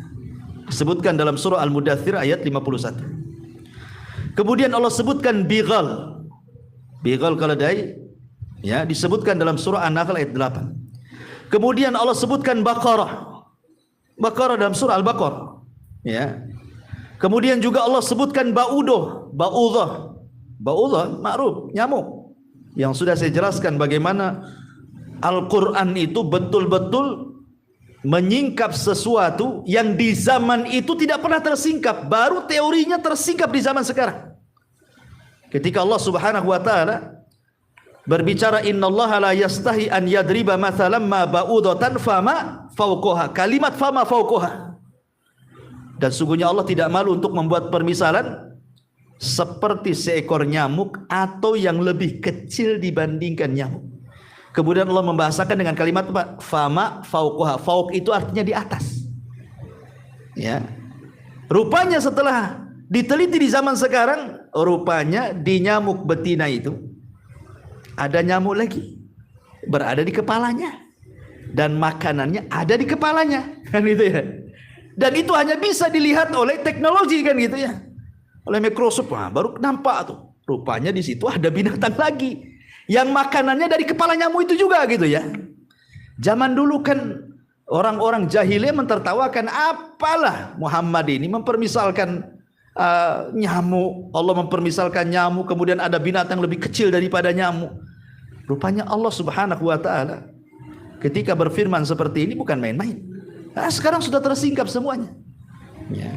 Disebutkan dalam surah Al-Mudaththir ayat 51. Kemudian Allah sebutkan bighal. Bighal keledai, ya, disebutkan dalam surah An-Nahl ayat 8. Kemudian Allah sebutkan baqarah. Baqarah dalam surah Al-Baqarah, ya. Kemudian juga Allah sebutkan ba'udah, ba'udah. Ba'udah ma'ruf, nyamuk. Yang sudah saya jelaskan bagaimana Al-Qur'an itu betul-betul menyingkap sesuatu yang di zaman itu tidak pernah tersingkap, baru teorinya tersingkap di zaman sekarang. Ketika Allah Subhanahu wa taala berbicara, innallaha la yastahi an yadriba mathalan ma ba'udatan fama fawqaha, kalimat fama fawqaha. Dan sungguhnya Allah tidak malu untuk membuat permisalan seperti seekor nyamuk atau yang lebih kecil dibandingkan nyamuk. Kemudian Allah membahasakan dengan kalimat apa? Fama fauqaha. Fauq itu artinya di atas. Ya. Rupanya setelah diteliti di zaman sekarang, rupanya di nyamuk betina itu ada nyamuk lagi berada di kepalanya dan makanannya ada di kepalanya, kan gitu ya. Dan itu hanya bisa dilihat oleh teknologi, kan gitu ya. Oleh mikroskop, baru nampak tuh. Rupanya di situ ada binatang lagi yang makanannya dari kepala nyamuk itu juga, gitu ya. Zaman dulu kan orang-orang jahiliyah mentertawakan, apalah Muhammad ini mempermisalkan nyamuk. Allah mempermisalkan nyamuk, kemudian ada binatang lebih kecil daripada nyamuk. Rupanya Allah Subhanahu wa taala ketika berfirman seperti ini bukan main-main. Nah, sekarang sudah tersingkap semuanya. Ya.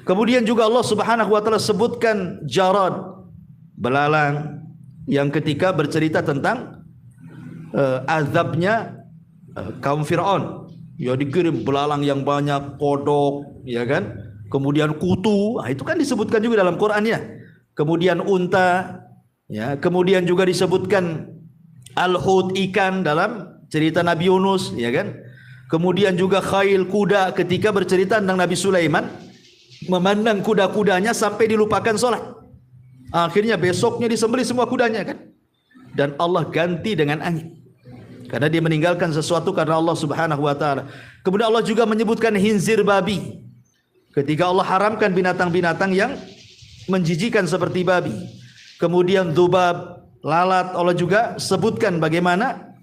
Kemudian juga Allah Subhanahu wa taala sebutkan jarad, belalang, yang ketika bercerita tentang azabnya kaum Fir'aun, ya dikirim belalang yang banyak, kodok, ya kan, kemudian kutu, itu kan disebutkan juga dalam Quran, ya. Kemudian unta, ya, kemudian juga disebutkan al-hut, ikan dalam cerita Nabi Yunus, ya kan. Kemudian juga khail, kuda, ketika bercerita tentang Nabi Sulaiman memandang kuda-kudanya sampai dilupakan sholat. Akhirnya besoknya disembelih semua kudanya, kan. Dan Allah ganti dengan angin. Karena dia meninggalkan sesuatu karena Allah Subhanahu wa taala. Kemudian Allah juga menyebutkan hinzir babi. Ketika Allah haramkan binatang-binatang yang menjijikan seperti babi. Kemudian dzubab, lalat, Allah juga sebutkan bagaimana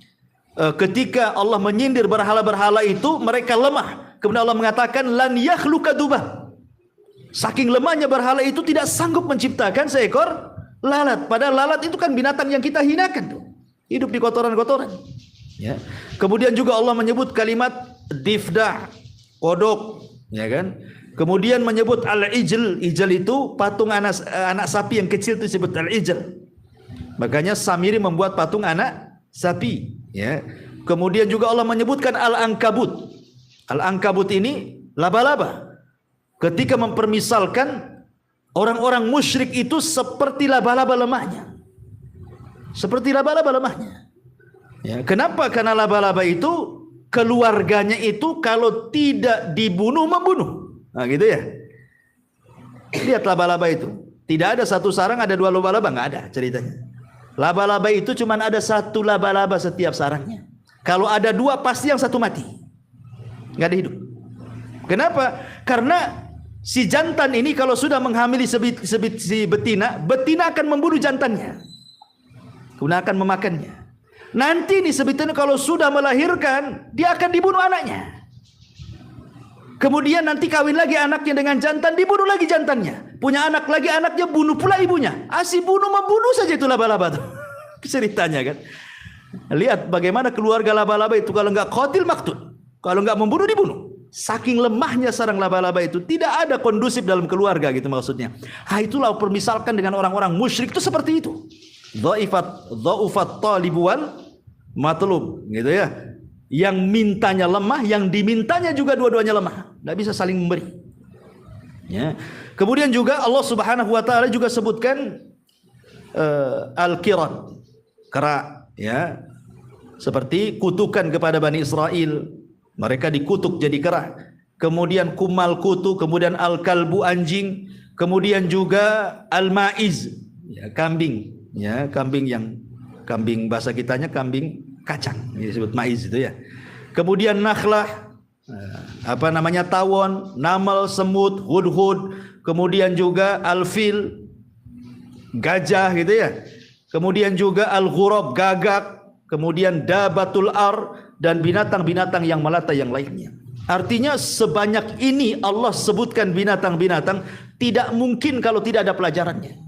ketika Allah menyindir berhala-berhala itu mereka lemah. Kemudian Allah mengatakan lan yakhluqa dzubab. Saking lemahnya berhala itu tidak sanggup menciptakan seekor lalat. Padahal lalat itu kan binatang yang kita hinakan tuh. Hidup di kotoran-kotoran. Ya. Kemudian juga Allah menyebut kalimat difda, kodok, ya kan? Kemudian menyebut al-ijl. Ijl itu patung anak sapi yang kecil itu disebut al-ijl. Makanya Samiri membuat patung anak sapi, ya. Kemudian juga Allah menyebutkan al-ankabut. Al-ankabut ini laba-laba. Ketika mempermisalkan orang-orang musyrik itu seperti laba-laba lemahnya. Seperti laba-laba lemahnya. Ya, kenapa? Karena laba-laba itu keluarganya itu kalau tidak dibunuh membunuh. Nah, gitu ya. Lihat laba-laba itu. Tidak ada satu sarang ada dua laba-laba, nggak ada ceritanya. Laba-laba itu cuma ada satu laba-laba setiap sarangnya. Kalau ada dua pasti yang satu mati. Nggak ada hidup. Kenapa? Karena si jantan ini kalau sudah menghamili si betina, betina akan membunuh jantannya. Kemudian akan memakannya. Nanti nih si betina kalau sudah melahirkan, dia akan dibunuh anaknya. Kemudian nanti kawin lagi anaknya dengan jantan, dibunuh lagi jantannya. Punya anak lagi, anaknya bunuh pula ibunya. Si bunuh membunuh saja itu laba-laba tuh. Ceritanya kan. Lihat bagaimana keluarga laba-laba itu kalau enggak qatil maktul. Kalau enggak membunuh dibunuh. Saking lemahnya sarang laba-laba itu, tidak ada kondusif dalam keluarga gitu maksudnya. Itulah permisalkan dengan orang-orang musyrik itu seperti itu. Dha'ufat talib wal matlub, gitu ya. Yang mintanya lemah, yang dimintanya juga dua-duanya lemah. Tidak bisa saling memberi. Ya. Kemudian juga Allah Subhanahu wa taala juga sebutkan al-qiran, kera, ya. Seperti kutukan kepada Bani Israel. Mereka dikutuk jadi kera. Kemudian kumal kutu, kemudian al-kalbu anjing, kemudian juga al-maiz, ya, kambing, ya, kambing bahasa kitanya kambing kacang, ini disebut maiz itu ya. kemudian nakhlah, tawon, namal, semut, hudhud, kemudian juga alfil, gajah gitu ya. Kemudian juga al-ghurab, gagak, kemudian dabatul ar, dan binatang-binatang yang melata yang lainnya. Artinya sebanyak ini Allah sebutkan binatang-binatang, tidak mungkin kalau tidak ada pelajarannya.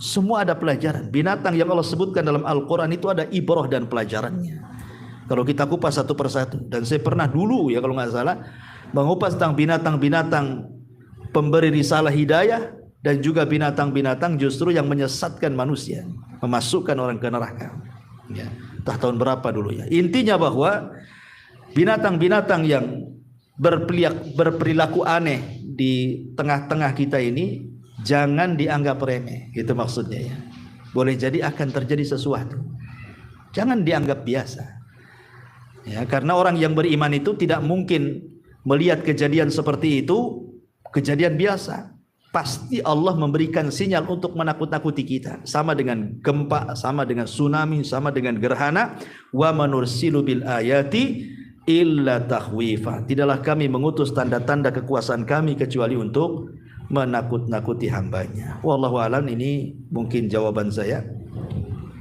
Semua ada pelajaran. Binatang yang Allah sebutkan dalam Al-Quran itu ada ibrah dan pelajarannya. Kalau kita kupas satu persatu, dan saya pernah dulu ya kalau nggak salah mengupas tentang binatang-binatang pemberi risalah hidayah, dan juga binatang-binatang justru yang menyesatkan manusia, memasukkan orang ke neraka. Ya, entah tahun berapa dulu ya. Intinya bahwa binatang-binatang yang berperilaku aneh di tengah-tengah kita ini jangan dianggap remeh, gitu maksudnya ya. Boleh jadi akan terjadi sesuatu, jangan dianggap biasa ya, karena orang yang beriman itu tidak mungkin melihat kejadian seperti itu kejadian biasa. Pasti Allah memberikan sinyal untuk menakut-nakuti kita, sama dengan gempa, sama dengan tsunami, sama dengan gerhana. Wa manursilu bil ayati illa tahwifa. Tidaklah kami mengutus tanda-tanda kekuasaan kami kecuali untuk menakut-nakuti hambanya. Wallahu alam, ini mungkin jawaban saya.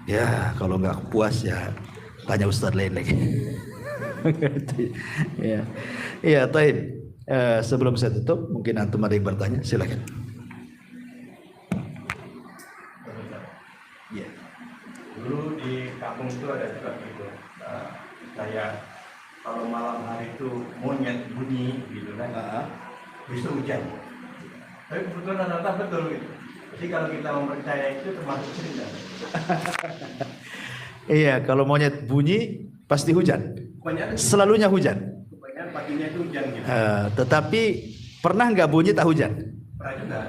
Ya, kalau nggak puas ya tanya Ustaz lain lagi. Ya, ya, taib. Sebelum saya tutup, mungkin antum ada yang bertanya, silakan. Ya. Dulu di kampung itu ada juga gitu. Kayak kalau malam hari itu monyet bunyi gitu kan. Bisa hujan. Tapi kebetulan rata-rata betul gitu. Jadi kalau kita mempercaya itu termasuk cerita. Iya, kalau monyet bunyi pasti hujan. Selalunya hujan. Kebanyakan paginya itu hujan gitu. Tetapi pernah nggak bunyi tak hujan? Pernah juga.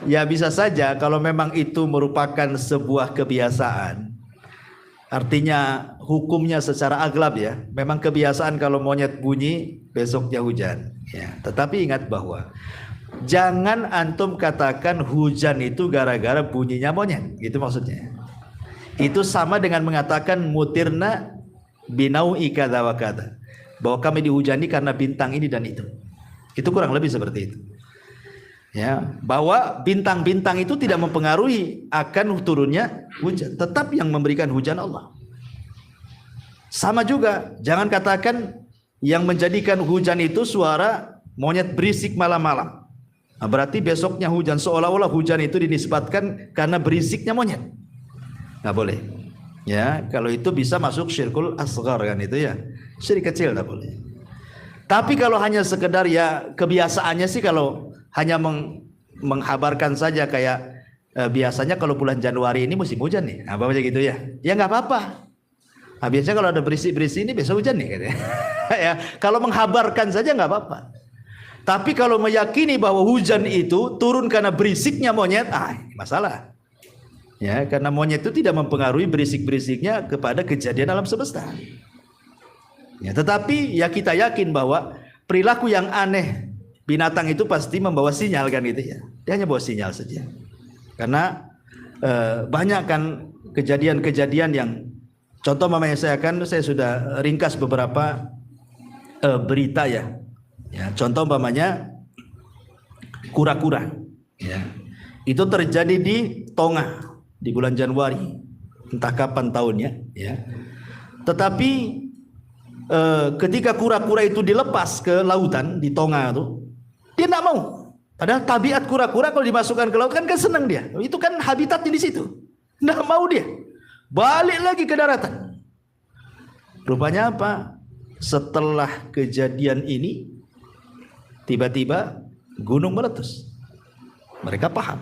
Ya bisa saja kalau memang itu merupakan sebuah kebiasaan. Artinya hukumnya secara aglab ya, memang kebiasaan kalau monyet bunyi besoknya hujan ya. Tetapi ingat bahwa jangan antum katakan hujan itu gara-gara bunyinya monyet, gitu maksudnya. Itu sama dengan mengatakan mutirna binau'i kadza wa kadza, bahwa kami dihujani karena bintang ini dan itu. Itu kurang lebih seperti itu. Ya, bahwa bintang-bintang itu tidak mempengaruhi akan turunnya hujan, tetap yang memberikan hujan Allah. Sama juga, jangan katakan yang menjadikan hujan itu suara monyet berisik malam-malam. Nah, berarti besoknya hujan, seolah-olah hujan itu dinisbatkan karena berisiknya monyet. Nggak boleh. Ya, kalau itu bisa masuk syirkul asghar kan itu ya. Syirik kecil nggak boleh. Tapi kalau hanya sekedar ya kebiasaannya sih, kalau hanya menghabarkan saja kayak biasanya kalau bulan Januari ini musim hujan nih, apa aja gitu ya, ya nggak apa-apa. Nah, biasanya kalau ada berisik-berisik ini besok hujan nih katanya. Ya, kalau menghabarkan saja nggak apa-apa. Tapi kalau meyakini bahwa hujan itu turun karena berisiknya monyet, masalah. Ya, karena monyet itu tidak mempengaruhi berisik-berisiknya kepada kejadian alam semesta. Ya, tetapi ya kita yakin bahwa perilaku yang aneh binatang itu pasti membawa sinyal kan gitu ya. Dia hanya bawa sinyal saja. Karena banyak kan kejadian-kejadian yang contoh mamanya saya sudah ringkas beberapa berita ya. Ya, contoh mamanya kura-kura ya. Itu terjadi di Tonga di bulan Januari. Entah kapan tahunnya ya. Tetapi ketika kura-kura itu dilepas ke lautan di Tonga itu, dia tidak mau. Padahal tabiat kura-kura kalau dimasukkan ke laut kan senang dia. Itu kan habitatnya di situ. Tidak mau dia. Balik lagi ke daratan. Rupanya apa? Setelah kejadian ini, tiba-tiba gunung meletus. Mereka paham.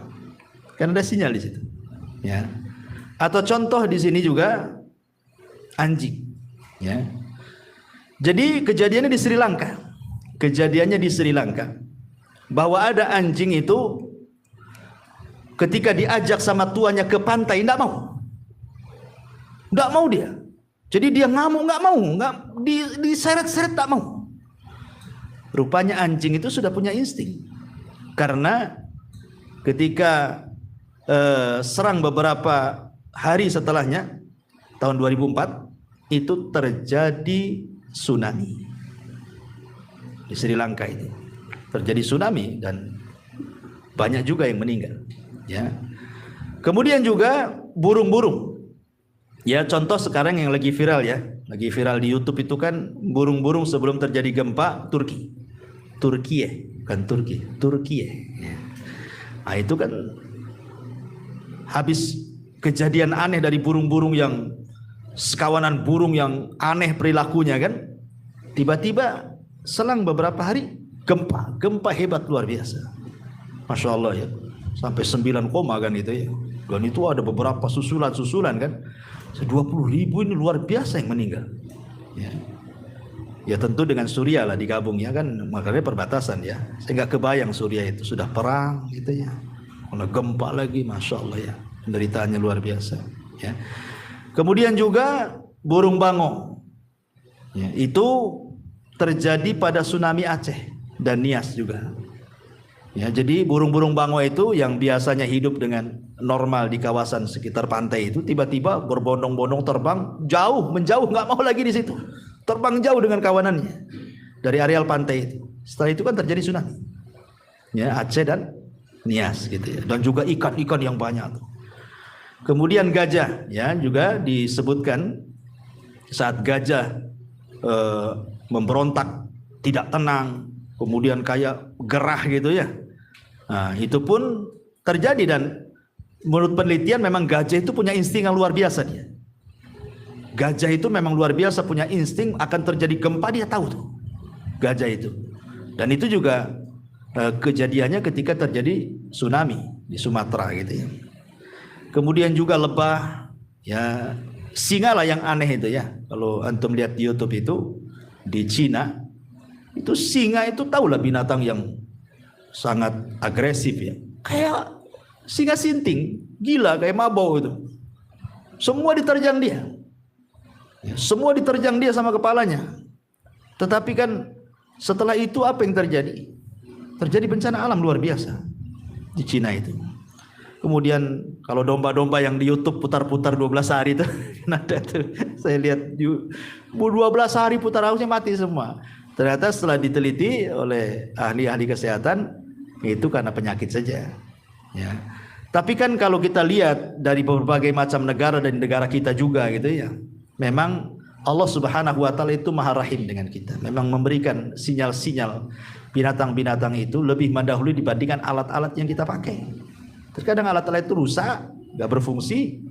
Kan ada sinyal di situ. Ya. Atau contoh di sini juga anjing. Ya. Jadi kejadiannya di Sri Lanka. Kejadiannya di Sri Lanka. Bahwa ada anjing itu ketika diajak sama tuannya ke pantai tidak mau. Tidak mau dia. Jadi dia ngamuk, nggak mau, diseret-seret tak mau. Rupanya anjing itu sudah punya insting. Karena ketika serang beberapa hari setelahnya tahun 2004 itu terjadi tsunami. Di Sri Lanka itu terjadi tsunami dan banyak juga yang meninggal. Ya. Kemudian juga burung-burung. Ya, contoh sekarang yang lagi viral ya, lagi viral di YouTube itu kan burung-burung sebelum terjadi gempa Turkiye, bukan Turkiye. Ya. Nah, itu kan habis kejadian aneh dari burung-burung yang sekawanan burung yang aneh perilakunya kan, tiba-tiba selang beberapa hari gempa hebat luar biasa, Masya Allah ya, sampai 9 koma kan itu ya, dan itu ada beberapa susulan kan, 20.000 ini luar biasa yang meninggal. Ya tentu dengan Suriah lah digabung ya kan, makanya perbatasan ya. Saya nggak kebayang Suriah itu sudah perang gitu ya, kalau gempa lagi, Masya Allah ya, penderitaannya luar biasa ya. Kemudian juga burung bango ya, itu terjadi pada tsunami Aceh dan Nias juga ya. Jadi burung-burung bango itu yang biasanya hidup dengan normal di kawasan sekitar pantai itu tiba-tiba berbondong-bondong terbang menjauh, nggak mau lagi di situ, terbang jauh dengan kawanannya dari areal pantai itu. Setelah itu kan terjadi tsunami ya, Aceh dan Nias gitu ya, dan juga ikan-ikan yang banyak tuh. Kemudian gajah ya, juga disebutkan saat gajah memberontak, tidak tenang, kemudian kayak gerah gitu ya. Nah, itu pun terjadi, dan menurut penelitian memang gajah itu punya insting yang luar biasa dia. Gajah itu memang luar biasa punya insting, akan terjadi gempa dia tahu tuh, gajah itu. Dan itu juga kejadiannya ketika terjadi tsunami di Sumatera gitu ya. Kemudian juga lebah ya, singa lah yang aneh itu ya. Kalau antum lihat di YouTube itu di Cina itu singa itu tahulah binatang yang sangat agresif ya, kayak singa sinting, gila kayak mabau itu. Semua diterjang dia ya, semua diterjang dia sama kepalanya. Tetapi kan setelah itu apa yang terjadi? Terjadi bencana alam luar biasa di Cina itu. Kemudian kalau domba-domba yang di YouTube putar-putar 12 hari itu ada tuh, saya lihat 12 hari putar harusnya mati semua. Ternyata setelah diteliti oleh ahli-ahli kesehatan itu karena penyakit saja ya. Tapi kan kalau kita lihat dari berbagai macam negara dan negara kita juga gitu ya, memang Allah Subhanahu wa taala itu Maha Rahim dengan kita. Memang memberikan sinyal-sinyal binatang-binatang itu lebih mendahului dibandingkan alat-alat yang kita pakai. Terkadang alat-alat itu rusak, gak berfungsi.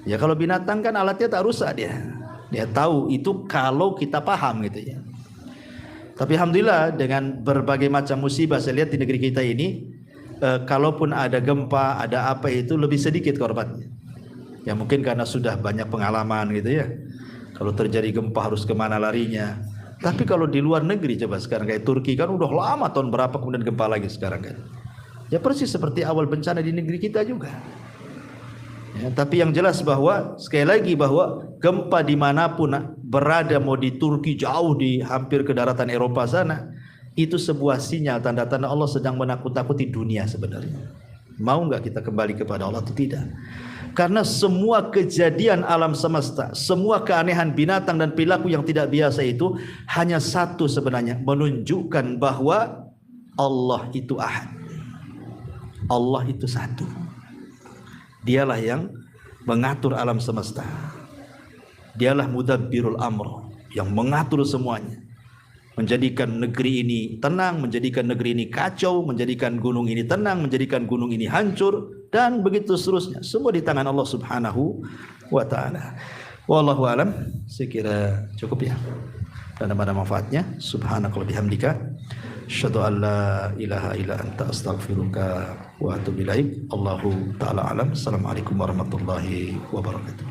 Ya kalau binatang kan alatnya tak rusak dia. Dia tahu itu kalau kita paham gitu ya. Tapi alhamdulillah dengan berbagai macam musibah saya lihat di negeri kita ini, kalaupun ada gempa, ada apa itu lebih sedikit korbannya. Ya mungkin karena sudah banyak pengalaman gitu ya. Kalau terjadi gempa harus kemana larinya. Tapi kalau di luar negeri coba sekarang kayak Turki kan udah lama tahun berapa kemudian gempa lagi sekarang kan. Ya persis seperti awal bencana di negeri kita juga. Ya, tapi yang jelas bahwa sekali lagi bahwa gempa dimanapun berada, mau di Turki jauh di hampir ke daratan Eropa sana, itu sebuah sinyal tanda-tanda Allah sedang menakut-nakuti dunia sebenarnya. Mau nggak kita kembali kepada Allah atau tidak? Karena semua kejadian alam semesta, semua keanehan binatang dan perilaku yang tidak biasa itu hanya satu sebenarnya, menunjukkan bahwa Allah itu ahad. Allah itu satu. Dialah yang mengatur alam semesta. Dialah mudabbirul amr, yang mengatur semuanya. Menjadikan negeri ini tenang, menjadikan negeri ini kacau, menjadikan gunung ini tenang, menjadikan gunung ini hancur, dan begitu seterusnya. Semua di tangan Allah Subhanahu wa taala. Wallahu alam. Saya kira cukup ya. Dan ada manfaatnya. Subhanakallahumma bihamdika asyhadu an la ilaha illa anta astaghfiruka wa atubu ilaik. Allahu taala alam. Assalamualaikum warahmatullahi wabarakatuh.